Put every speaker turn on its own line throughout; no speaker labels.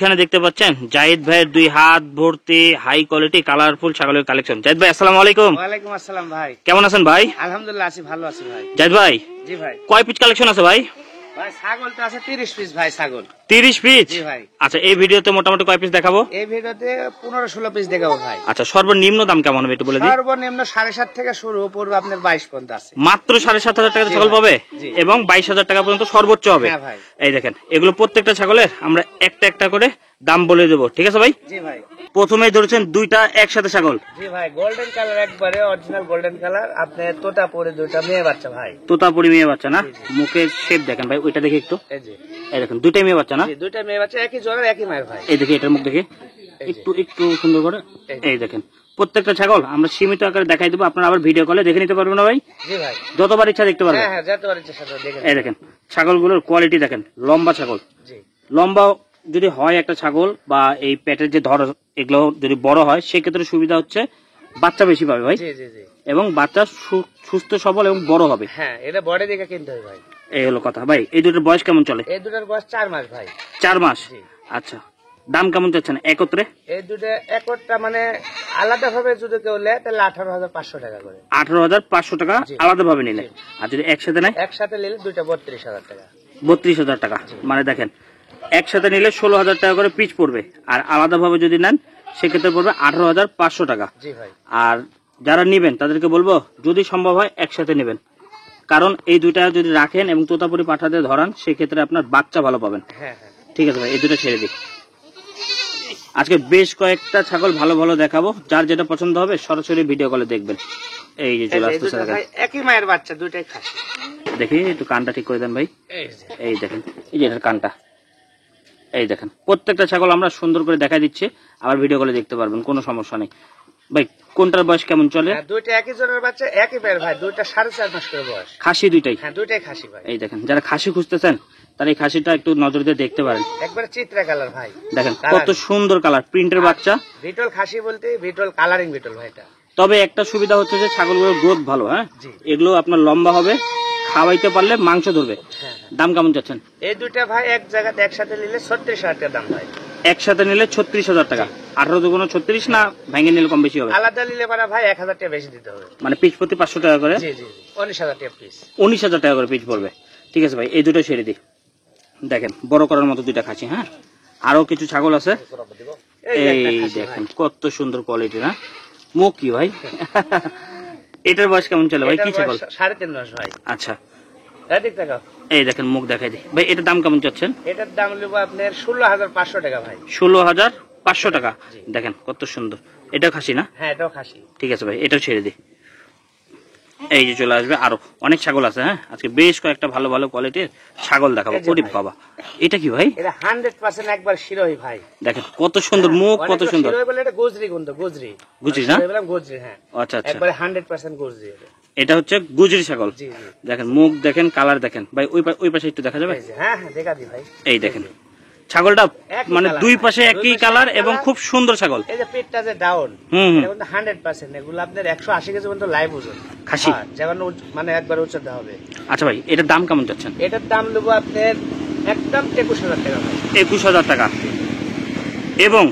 এখানে দেখতে পাচ্ছেন জাহিদ ভাইয়ের 2 হাত ভর্তি হাই কোয়ালিটি কালারফুল ছাগলের কালেকশন। জাহিদ ভাই আসসালামু আলাইকুম।
ওয়ালাইকুম আসসালাম ভাই,
কেমন আছেন ভাই?
আলহামদুলিল্লাহ আছি, ভালো আছি ভাই।
জাহিদ ভাই
জি ভাই।
কয় পিস কালেকশন আছে ভাই?
ভাই ছাগল তো আছে 30 পিস ভাই, ছাগল
30 পিস।
জি ভাই।
আচ্ছা এই ভিডিওতে মোটামুটি কয় পিস দেখাবো?
এই ভিডিওতে 15-16 পিস দেখাবো ভাই।
আচ্ছা সর্বনিম্ন দাম কেমন হবে একটু বলে দিন।
সর্বনিম্ন 7.5 থেকে শুরু, পড়বে আপনার 22 পর্যন্ত আছে।
মাত্র 7,500 টাকা ছাগল পাবে এবং 22,000 টাকা পর্যন্ত সর্বোচ্চ হবে।
হ্যাঁ ভাই।
এই দেখেন এগুলো প্রত্যেকটা ছাগলের আমরা একটা একটা করে দাম বলে দেবো, ঠিক আছে ভাই?
জি ভাই।
প্রথমেই ধরেছেন দুইটা একসাথে ছাগল।
জি ভাই, গোল্ডেন কালার, একবারে অরিজিনাল গোল্ডেন কালার। আপনি তোতা পরে দুইটা মেয়ে বাচ্চা ভাই।
তোতাপুরি মেয়ে বাচ্চা না? মুখের শেপ দেখেন ভাই, ওইটা দেখে একটু।
এই যে
এই দেখেন দুইটাই মেয়ে বাচ্চা না?
জি, দুইটা মেয়ে বাচ্চা, একই জোড়ার একই মায়ের ভাই।
এই দেখে এটার মুখ দেখে একটু একটু সুন্দর করে। এই দেখেন প্রত্যেকটা ছাগল আমরা সীমিত আকারে দেখাই দেবো, আপনারা আবার ভিডিও কলে দেখে নিতে পারবেন না ভাই?
জি ভাই।
যতবার ইচ্ছা দেখতে পারবেন।
হ্যাঁ হ্যাঁ, যতবার ইচ্ছা ততবার দেখেন।
এই দেখেন ছাগলগুলোর কোয়ালিটি দেখেন, লম্বা ছাগল।
জি।
লম্বা যদি হয় একটা ছাগল বা এই পেটের যে ধর এগুলো যদি বড় হয় সেক্ষেত্রে সুবিধা হচ্ছে বাচ্চা বেশি পাবে ভাই।
জি জি জি।
এবং বাচ্চা সুস্থ সবল এবং বড় হবে।
হ্যাঁ, এটা বডি দেখে কিনতে হবে ভাই।
এই হলো কথা ভাই। এই দুটোর বয়স কেমন চলে?
এই দুটার বয়স 4 মাস ভাই।
4 মাস।
জি।
আচ্ছা দাম কেমন চাচ্ছেন একত্রে?
এই দুটো একটা মানে আলাদা ভাবে যদি কেউ নেয় তাহলে 18,500 টাকা করে।
18,500 টাকা আলাদা ভাবে নিলে। আর যদি একসাথে নেয়?
একসাথে নিলে দুইটা 32,000 টাকা।
32,000 টাকা। মানে দেখেন একসাথে নিলে 16,000 টাকা করে পিস পড়বে, আর আলাদা ভাবে যদি নেন সেক্ষেত্রে পড়বে 18,500 টাকা।
জি ভাই।
আর যারা নিবেন তাদেরকে বলবো যদি সম্ভব হয় একসাথে নেবেন, কারণ এই দুইটা যদি রাখেন এবং তোতাপুরি পাঠাতে ধরান সেক্ষেত্রে আপনার বাচ্চা ভালো পাবেন।
হ্যাঁ হ্যাঁ।
ঠিক আছে ভাই, এই দুটো ছেড়ে দিই। আজকে বেশ কয়েকটা ছাগল ভালো ভালো দেখাবো, যার যেটা পছন্দ হবে সরাসরি ভিডিও কলে দেখবেন। এই যে চলে আসতেছে দেখেন,
একই মায়ের বাচ্চা, দুইটাই খাসি।
দেখি একটু কানটা ঠিক করে দেন ভাই। এই দেখেন এই যে এটার কানটা, এই দেখেন প্রত্যেকটা ছাগল আমরা সুন্দর করে দেখাই দিচ্ছি, আবার ভিডিও কলে দেখতে পারবেন, কোনো সমস্যা নেই ভাই। কোনটার বয়স কেমন চলে?
দুইটা একই জনের বাচ্চা, একই মায়ের ভাই, দুইটা 4.5 মাস করে বয়স।
খাসি দুইটাই?
হ্যাঁ, দুইটাই খাসি ভাই।
এই দেখেন যারা খাসি খুঁজতেছেন তারা এই খাসিটা একটু নজর দিয়ে দেখতে পারেন।
একবারে চিত্রা কালার ভাই,
দেখেন কত সুন্দর কালার, প্রিন্টের বাচ্চা।
ভিটল খাসি বলতে ভিটল কালারিং ভিটল ভাই এটা।
তবে একটা সুবিধা হচ্ছে যে ছাগলগুলোর গ্রোথ ভালো। হ্যাঁ, এগুলো আপনার লম্বা হবে, খাওয়াইতে পারলে মাংস ধরবে। দাম কেমন চাচ্ছেন?
এই দুইটা ভাই এক জায়গাতে একসাথে নিলে 36,000 টাকা দাম ভাই।
একসাথে নিলে 36,000 টাকা। 18 দুগুণ 36 না, ভেঙে নিলে কম বেশি হবে?
আলাদা নিলে পারা ভাই 1,000 টাকা বেশি দিতে হবে।
মানে পিস প্রতি 500 টাকা করে?
জি জি জি, 19,000 টাকা পিস।
19,000 টাকা করে পিস পড়বে। ঠিক আছে ভাই, এই দুটো ছেড়ে দিই। দেখেন বড় করার মতো দুইটা খাসি। হ্যাঁ, আরো কিছু ছাগল আছে। এই দেখেন কত সুন্দর কোয়ালিটি না? মুখ কি ভাই? এটার বয়স কেমন চলে ভাই? কি ছাগল?
3.5 মাস ভাই।
আচ্ছা
এদিক তাকাও।
এই দেখেন মুখ দেখাই দিই ভাই। এটার দাম কেমন চাচ্ছেন?
এটার দাম নেব আপনার 16,500 টাকা ভাই।
16,500 টাকা। দেখেন কত সুন্দর। এটা খাসি না?
হ্যাঁ, এটাও খাসি।
ঠিক আছে ভাই, এটাও ছেড়ে দিই। এই যে চলে আসবে আরো অনেক ছাগল আছে। হ্যাঁ, আজকে বেশ কয়েকটা ভালো ভালো কোয়ালিটির ছাগল দেখাবো। গরিব বাবা, এটা কি ভাই?
এটা 100% একবার শিরোহী ভাই।
দেখেন কত সুন্দর মুখ, কত সুন্দর।
শিরোহী বলে এটা গোজরি গুন্দ, গোজরি।
গুজরি না?
বললাম গোজরি। হ্যাঁ,
আচ্ছা আচ্ছা,
একবার 100% গোজরি এটা।
এটা হচ্ছে গুজরি ছাগল।
জি জি।
দেখেন মুখ দেখেন, কালার দেখেন ভাই। ওই পাশে একটু দেখা যাবে?
হ্যাঁ হ্যাঁ, দেখা দি ভাই।
এই দেখেন ছাগলটা মানে দুই পাশে একই কালার এবং খুব সুন্দর ছাগল।
এই যে পেটটা যে ডাউন, এটা কিন্তু 100%। এগুলো আপনার 180 কেজি পর্যন্ত লাইভ ওজন
খাসি।
যেমন মানে একবার উচ্চতা হবে।
আচ্ছা ভাই, এটার দাম কেমন চাচ্ছেন?
এটার দাম নেব আপনার একদম 21,000 টাকা ভাই।
21,000 টাকা। এবং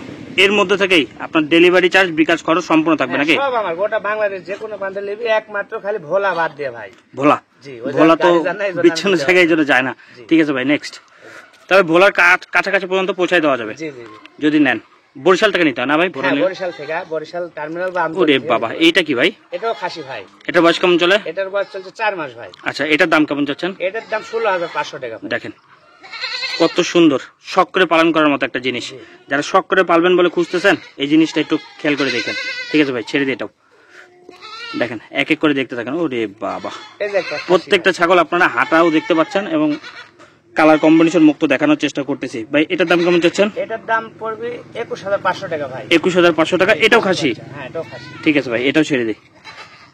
এর মধ্যে থেকেই আপনার ডেলিভারি চার্জ, বিকাশ খরচ সম্পূর্ণ থাকবে নাকি?
সব আমার গোটা বাংলাদেশ যে কোনো প্রান্তে নেবি, একমাত্র খালি ভোলা বাদ দিয়ে ভাই।
ভোলা?
জি,
ভোলা তো বিচ্ছিন্ন জায়গায় এই জন্য যায় না। ঠিক আছে ভাই, নেক্সট। তবে ভোলার কাছাকাছি পর্যন্ত পৌঁছায় দেওয়া যাবে
জি জি জি।
যদি নেন। বরিশাল থেকে নিতে হয় না ভাই?
বরিশাল থেকে, বরিশাল টার্মিনাল বা
ওরে বাবা, এইটা কি ভাই?
এটাও খাসি ভাই।
এটার বয়স কেমন চলে?
এটার বয়স চলছে 4 মাস ভাই।
আচ্ছা, এটার দাম কেমন চাচ্ছেন?
এটার দাম 16,500 টাকা।
দেখেন কত সুন্দর, শখ করে পালন করার মতো একটা জিনিস। যারা শখ করে পালবেন বলে খুঁজতেছেন এই জিনিসটা একটু খেয়াল করে দেখেন। ঠিক আছে ভাই, ছেড়ে দিয়ে এটাও দেখেন, এক এক করে দেখতে থাকেন। ওরে বাবা, প্রত্যেকটা ছাগল আপনারা হাঁটাও দেখতে পাচ্ছেন এবং কালার কম্বিনেশন মুক্ত দেখানোর চেষ্টা করতেছি ভাই। এটার দাম কেমন চাচ্ছেন?
এটার দাম পড়বে 21,500 টাকা ভাই।
21,500 টাকা। এটাও খাসি?
হ্যাঁ, এটাও খাসি।
ঠিক আছে ভাই, এটাও ছেড়ে দিই।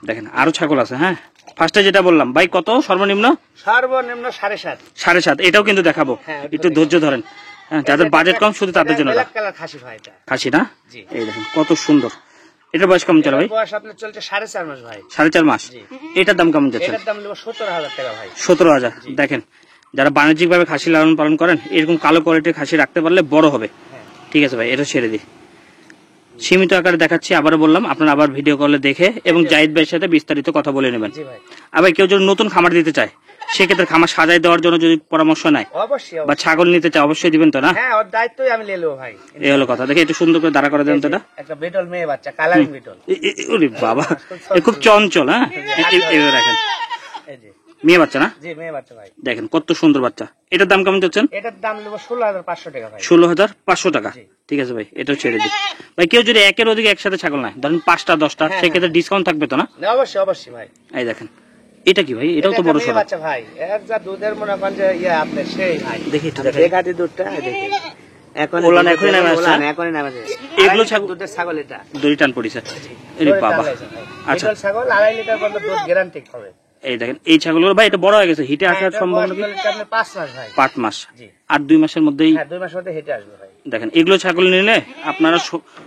দেখেন আরো ছাগল আছে। হ্যাঁ, ফার্স্টে যেটা বললাম ভাই, কত সর্বনিম্ন?
সর্বনিম্ন 7.5।
7.5। এটাও কিন্তু দেখাবো, একটু ধৈর্য ধরেন। হ্যাঁ, যাদের বাজেট কম শুধু তাদের জন্য।
খাসি ভাই, এটা
খাসি না? এই দেখেন কত সুন্দর। এটার বয়স কেমন চলে ভাই?
বয়স আপনার চলছে 4.5 মাস ভাই।
4.5 মাস। এটার দাম কেমন যাচ্ছে?
এটার দাম নেব 17,000 টাকা ভাই।
17,000। দেখেন যারা বাণিজ্যিক ভাবে খাসি লালন পালন করেন এরকম কালো কোয়ালিটির খাসি রাখতে পারলে বড় হবে ঠিক আছে ভাই, এটা ছেড়ে দিই। সীমিত আকারে দেখাচ্ছি, আবারও বললাম আপনারা আবার ভিডিও কলে দেখে এবং জাহিদ ভাইয়ের সাথে বিস্তারিত কথা বলে নেবেন।
জি ভাই,
আবার কেউ যদি নতুন খামার দিতে চায় সেক্ষেত্রে খামার সাজাই দেওয়ার জন্য যদি পরামর্শ নেয়
অবশ্যই
বা ছাগল নিতে চায় অবশ্যই দিবেন তো না?
হ্যাঁ, ওর দায়িত্বই আমি নিয়ে নেবো ভাই।
এই হলো কথা। দেখে একটু সুন্দর করে দাঁড়া করে দেন তো এটা।
একটা বিটল মেয়ে বাচ্চা, কালারিং বিটল।
ওরে বাবা, এ খুব চঞ্চল। হ্যাঁ, এইভাবে রাখেন।
এই যে
মেয়ে বাচ্চা না?
জি, মেয়ে বাচ্চা ভাই।
দেখেন কত সুন্দর বাচ্চা। এটার দাম কেমন চাচ্ছেন?
এটার দাম নেবো 16,500 টাকা ভাই।
16,500 টাকা।
জি।
ঠিক আছে ভাই, এটাও ছেড়ে দিই। ভাই কেউ যদি একের অধিক একসাথে ছাগল নেয়, ধরেন 5টা 10টা,
হ্যাঁ,
সেক্ষেত্রে ডিসকাউন্ট থাকবে তো না?
না, অবশ্যই অবশ্যই ভাই।
এই দেখেন, এটা কি ভাই? এটাও তো
এটা
বড়
মেয়ে
সড়ো।
বাচ্চা ভাই, এর যা দুধের মনে করেন যে আপনার সেই ভাই।
দেখি একটু
আমি
দেখেন।
দেখাতি দুধটা দেখি।
ওলান এখনই নামে আসছে?
এখনই নামে আসছে।
এগুলো
2.5 লিটার দুধের ছাগল এটা।
দড়ি টান পড়িছে। আরে বাবা। আচ্ছা।
বিটল ছাগল 2.5 লিটার পর্যন্ত দুধ গ্যারান্টি হবে।
এই দেখেন এই ছাগলগুলো ভাই এটা বড় হয়ে গেছে, হিটে আসার সম্ভাবনা কি?
5 মাস ভাই।
5 মাস।
জি।
আর 2 মাসের মধ্যেই
হ্যাঁ, 2 মাসের মধ্যে হেঁটে আসবে ভাই।
দেখেন এগুলো ছাগল নিলে আপনারা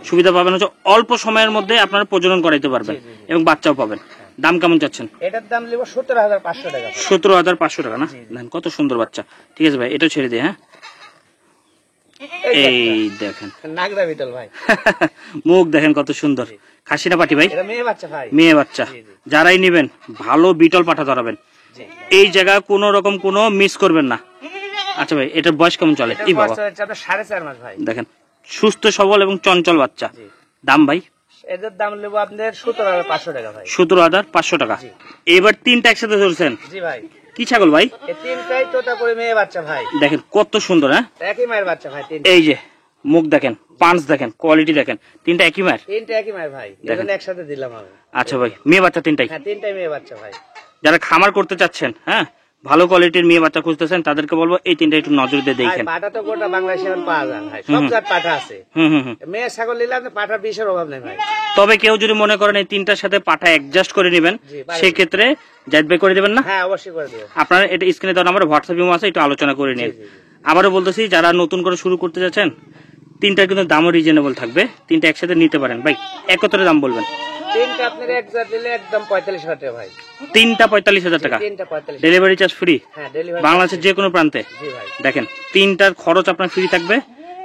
সুবিধা পাবেন হচ্ছে অল্প সময়ের মধ্যে আপনারা প্রজনন করাইতে পারবেন
জি, জি, জি।
এবং বাচ্চাও পাবেন। দাম কেমন চাচ্ছেন?
এটার দাম নেব 17,500 টাকা ভাই।
17,500 টাকা না?
জি, জি।
দেখেন কত সুন্দর বাচ্চা। ঠিক আছে ভাই, এটাও ছেড়ে দিই। হ্যাঁ, এই দেখেন
নাগরা বিটল ভাই।
মুখ দেখেন কত সুন্দর। খাসি না পাটি ভাই?
এটা মেয়ে বাচ্চা ভাই।
মেয়ে বাচ্চা।
জি, জি।
যারাই নিবেন ভালো বিটল পাঠা ধরাবেন,
জি।
এই জায়গা কোনো রকম কোনো মিস করবেন না। আচ্ছা ভাই, এটার বয়স কেমন চলে?
এটার
এই বাবা,
বয়স হচ্ছে আপনার 4.5 মাস ভাই।
দেখেন সুস্থ সবল এবং চঞ্চল বাচ্চা।
জি।
দাম ভাই?
এদের দাম নেব আপনার 17,500 টাকা ভাই।
17,500 টাকা।
জি।
এবার 3টা একসাথে ধরছেন,
জি ভাই,
কি ছাগল ভাই?
এই তিনটাই তোতা করে মেয়ে বাচ্চা ভাই।
দেখেন কত সুন্দর। হ্যাঁ,
একই মায়ের বাচ্চা ভাই।
এই যে মুখ দেখেন, পাঁচ দেখেন, কোয়ালিটি দেখেন, 3টা একই মায়ের।
তিনটা একই মায়ের ভাই,
দেখেন।
এজন্য একসাথে দিলাম আমি।
আচ্ছা ভাই, মেয়ে বাচ্চা 3টাই।
হ্যাঁ, তিনটাই মেয়ে বাচ্চা ভাই।
যারা খামার করতে চাচ্ছেন, হ্যাঁ ভালো কোয়ালিটির মেয়ে বাচ্চা খুঁজতেছেন, তাদেরকে বলবো এই 3টা একটু নজর দিয়ে
ভাই,
দেখেন।
পাঠা তো গোটা বাংলাদেশে এখন পাওয়া যায় ভাই, সব জাত পাঠা আছে।
হুম হুম হুম।
মেয়ে ছাগল নিলে আপনি পাঠার বিষের অভাব নেই ভাই।
তবে কেউ যদি মনে করেন এই 3টার সাথে পাঠা অ্যাডজাস্ট করে নেবেন,
জি, পারবেন।
সেক্ষেত্রে জাহিদ ভাই করে দেবেন না?
হ্যাঁ, অবশ্যই করে দেবো।
আপনারা এটা স্ক্রিনে দেওয়া নাম্বার হোয়াটসঅ্যাপ ইমো আছে, একটু আলোচনা করে নিন।
জি, জি, জি।
আবারও বলতেছি, যারা নতুন করে শুরু করতে যাচ্ছেন 3টার কিন্তু দামও রিজনেবল থাকবে, 3টা একসাথে নিতে পারেন। ভাই একত্রে দাম বলবেন।
তিনটা আপনার এক জাত দিলে একদম 45,000 টাকা ভাই।
3টা 45,000 টাকা।
তিনটা 45।
ডেলিভারি চার্জ ফ্রি,
হ্যাঁ, ডেলিভারি।
বাংলাদেশের যে কোনো প্রান্তে।
জি ভাই।
দেখেন 3টার খরচ আপনার ফ্রি থাকবে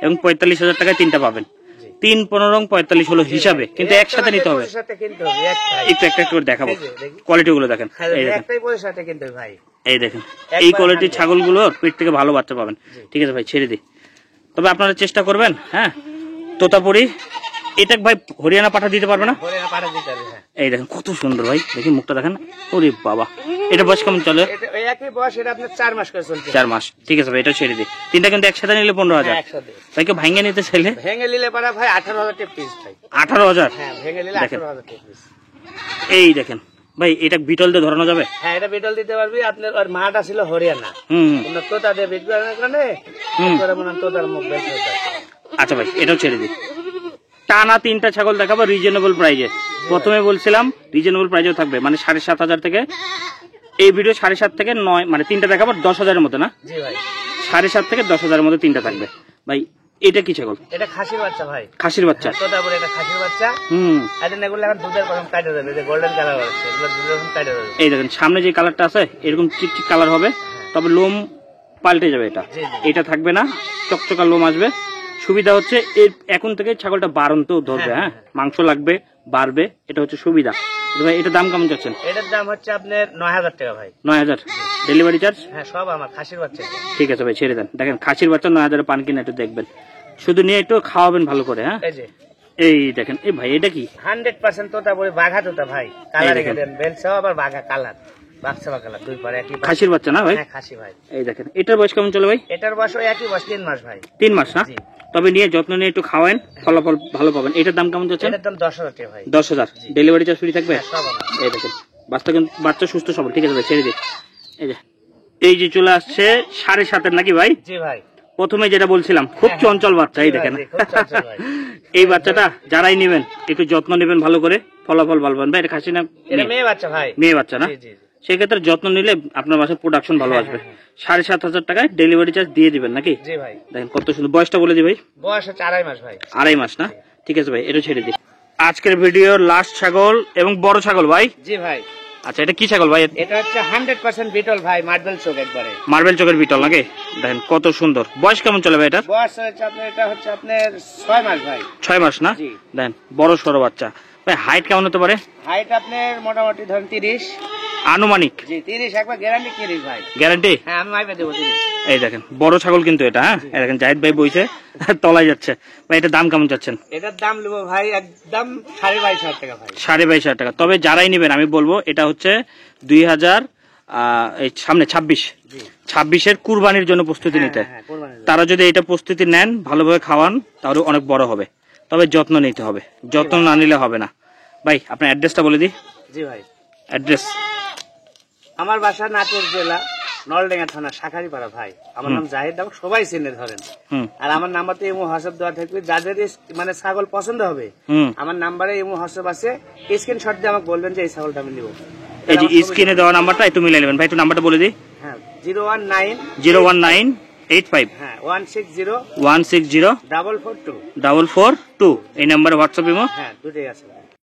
এবং 45,000 টাকায় 3টা পাবেন।
জি।
3 15 45 হলো হিসাবে, কিন্তু একসাথে নিতে হবে।
45,000 টাকা কিনতে হবে একটাই।
একটু একটা করে দেখাবো
এই যে, দেখি।
কোয়ালিটি গুলো দেখেন।
হ্যাঁ,
এই দেখেন,
একটাই 45,000 টাকা কিনতে হবে ভাই।
এই দেখেন
একবার
এই কোয়ালিটির
100
ছাগলগুলোর পেট থেকে ভালো বাচ্চা পাবেন।
জি।
ঠিক আছে ভাই, ছেড়ে দিই। তবে আপনারা চেষ্টা করবেন, হ্যাঁ তোতাপুরি এটা ভাই হরিয়ানা পাঠা দিতে পারবে না?
বলে না, পাঠা দিতে হবে। হ্যাঁ,
এই দেখেন কত সুন্দর ভাই, দেখি মুখটা দেখেন। ওরে বাবা, এটা বয়স কেমন চলে?
এটা ওই একই বয়স, এটা আপনার 4 মাস করে চলছে।
4 মাস। ঠিক আছে ভাই, এটা ছেড়ে দিই। 3টা কিন্তু একসাথে নিলে 15,000।
হ্যাঁ, একসাথে।
ভাই কেউ ভাঙ্গে নিতে চাইলে
ভেঙে নিলে পারা ভাই 18,000 টাকা পিস ভাই।
18,000।
হ্যাঁ, ভেঙে নিলে
দেখেন।
18,000 টাকা পিস।
এই দেখেন ভাই, এটা বিটল দিয়ে ধরানো যাবে?
হ্যাঁ, এটা বিটল দিতে পারবি। আপনার ওর মাটা ছিল হরিয়ানা,
হুম হুম।
আপনার তোতা দিয়ে বিট করানোর কারণে
হুম।
করে মনে হয় তোতার মুখ বের হয়ে যায়।
আচ্ছা ভাই, এটাও ছেড়ে দিই। টানা 3টা ছাগল দেখাবো রিজনেবল প্রাইজে। প্রথমে বলছিলাম রিজনেবল প্রাইজেও থাকবে, মানে 7,500 থেকে। এই ভিডিও 7.5 থেকে 9, মানে 3টা দেখাবো 10,000-এর মতো না?
জি ভাই।
7.5 থেকে 10,000-এর মধ্যে 3টা থাকবে। ভাই এটা কি ছাগল?
এটা খাসির বাচ্চা ভাই।
খাসির বাচ্চা।
তোতা বলে এটা খাসির বাচ্চা।
হুম।
এটা এগুলো এখন দুধের প্রথম কাটে যাবে, যে গোল্ডেন কালার আছে এগুলো দুধের প্রথম কাটে যাবে।
এই দেখেন সামনে যে কালারটা আছে এরকম চিকচিক কালার হবে, তবে লোম পাল্টে যাবে। এটা
জি, জি।
এটা থাকবে না, চকচকা লোম আসবে। সুবিধা হচ্ছে এর এখন থেকে ছাগলটা বাড়ন্তেও ধরবে।
হ্যাঁ,
হ্যাঁ, মাংস লাগবে, বাড়বে, এটা হচ্ছে সুবিধা। তো ভাই এটার দাম কেমন চাচ্ছেন?
এটার দাম হচ্ছে আপনার 9,000 টাকা ভাই।
9,000। Delivery charge?
হ্যাঁ, সব আমার খাসির বাচ্চা।
ঠিক আছে ভাই, ছেড়ে দেন। দেখেন খাসির বাচ্চা 9,000 পান কিনা একটু দেখবেন, শুধু নিয়ে একটু খাওয়াবেন ভালো করে। হ্যাঁ,
এই যে
এই দেখেন। এই ভাই এটা কি?
100% তোতা বলে বাঘা তোতা ভাই। কালার
দেখেন।
দেন বেল সহ আবার বাঘা কালার, বাক্সা কালার, দুই পারে একই বাঘা।
খাসির বাচ্চা না ভাই?
হ্যাঁ, খাসি ভাই।
এই দেখেন এটার বয়স কেমন চলে ভাই?
এটার বয়স ওই একই বয়স, 3 মাস ভাই।
3 মাস না?
জি।
তবে নিয়ে যত্ন নিয়ে একটু খাওয়ান, ফলাফল ভালো পাবেন। এটার দাম কেমন চাচ্ছেন?
এটার দাম 10,000 টাকা ভাই।
10,000। ডেলিভারি চার্জ ফ্রি থাকবে?
হ্যাঁ, সব আমার।
এই দেখেন বাচ্চা কিন্তু বাচ্চা সুস্থ সবল। ঠিক আছে ভাই, ছেড়ে দিই। এই যে চলে আসছে 7.5-এর নাকি ভাই?
জি ভাই।
প্রথমে যেটা বলছিলাম খুব
হ্যাঁ,
চঞ্চল বাচ্চা। এই
জি
দেখেন
ভাই, জি, খুব চঞ্চল ভাই।
এই বাচ্চাটা যারাই নেবেন একটু যত্ন নেবেন ভালো করে, ফলাফল ভালো পাবেন। ভাই এটা খাসি না
এটা
মেয়ে?
মেয়ে বাচ্চা ভাই।
মেয়ে বাচ্চা না?
জি, জি, জি।
সেক্ষেত্রে যত্ন নিলে আপনার বাসায় প্রোডাকশন ভালো
হ্যাঁ,
আসবে।
হ্যাঁ,
7,500 টাকায় ডেলিভারি চার্জ দিয়ে দিবেন নাকি?
জি ভাই।
দেখেন কত সুন্দর। বয়সটা বলে দিই ভাই।
বয়স হচ্ছে 2.5 মাস ভাই।
2.5 মাস না? ঠিক আছে ভাই, এটা ছেড়ে দিই। আজকের ভিডিওর লাস্ট ছাগল এবং বড় ছাগল ভাই।
জি ভাই।
আচ্ছা, এটা কি ছাগল ভাই?
এটা হচ্ছে 100% বিটল ভাই, মার্বেল চোখ একবারে।
মার্বেল চোখের বিটল নাকি? দেখেন কত সুন্দর। বয়স কেমন চলে ভাই এটার?
বয়স হচ্ছে আপনার, এটা হচ্ছে আপনার 6 মাস ভাই।
6 মাস না?
জি।
দেখেন বড় সরো বাচ্চা ভাই। হাইট কেমন হতে পারে?
হাইট আপনার মোটামুটি ধরেন 30।
আনুমানিক?
জি 30, একবার গ্যারান্টি 30 ভাই।
গ্যারান্টি?
হ্যাঁ আমি মাইপে দেবো 30।
এই দেখেন বড় ছাগল কিন্তু এটা। হ্যাঁ, এই দেখেন জাহিদ ভাই বইছে তলায় যাচ্ছে ভাই। এটার দাম কেমন চাচ্ছেন?
এটার দাম নেবো ভাই একদম 22,500 টাকা ভাই।
22,500 টাকা। তবে যারাই নেবেন আমি বলবো এটা হচ্ছে 2000 এই সামনে 26-এর কুরবানির জন্য প্রস্তুতি নিতে।
হ্যাঁ, কোরবানির জন্য।
তারা যদি এটা প্রস্তুতি নেন, ভালোভাবে খাওয়ান, তাহলে অনেক বড় হবে। তবে যত্ন নিতে হবে, যত্ন না নিলে হবে না। ভাই আপনার অ্যাড্রেসটা বলে দিই।
জি ভাই,
অ্যাড্রেস?
আমার বাসা নাটোর জেলা নলডাঙ্গা থানা শাখারিপাড়া ভাই। আমার নাম জাহিদ, আমাকে সবাই চিনে ধরেন।
হুম
আর আমার নাম্বারতে ইমো হোয়াটসঅ্যাপ দেওয়া থাকবে, যাদের মানে ছাগল পছন্দ হবে
হুম।
আমার নাম্বারে ইমো হোয়াটসঅ্যাপ আছে, স্ক্রিনশট দিয়ে আমাকে বলবেন যে এই ছাগলটা আমি নিব।
এই যে স্ক্রিনে দেওয়া নাম্বারটা একটু মিলাই নেবেন ভাই। একটু নাম্বারটা বলে দিই।
হ্যাঁ 019
01985
হ্যাঁ 160
160
442
442। এই নাম্বারে হোয়াটসঅ্যাপ ইমো?
হ্যাঁ দুটোই আছে।